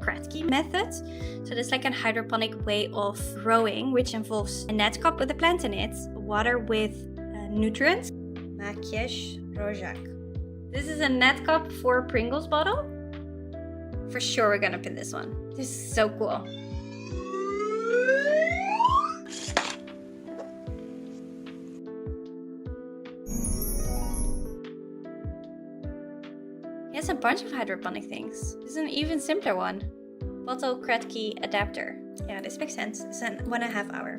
Kratky method. So that's like a hydroponic way of growing, which involves a net cup with a plant in it, water with nutrients. Maciej Rosiak. This is a net cup for a Pringles bottle. For sure we're gonna pin this one. This is so cool. He has a bunch of hydroponic things. This is an even simpler one. Bottle Kratky Adapter. Yeah, this makes sense. It's a 1.5 hour.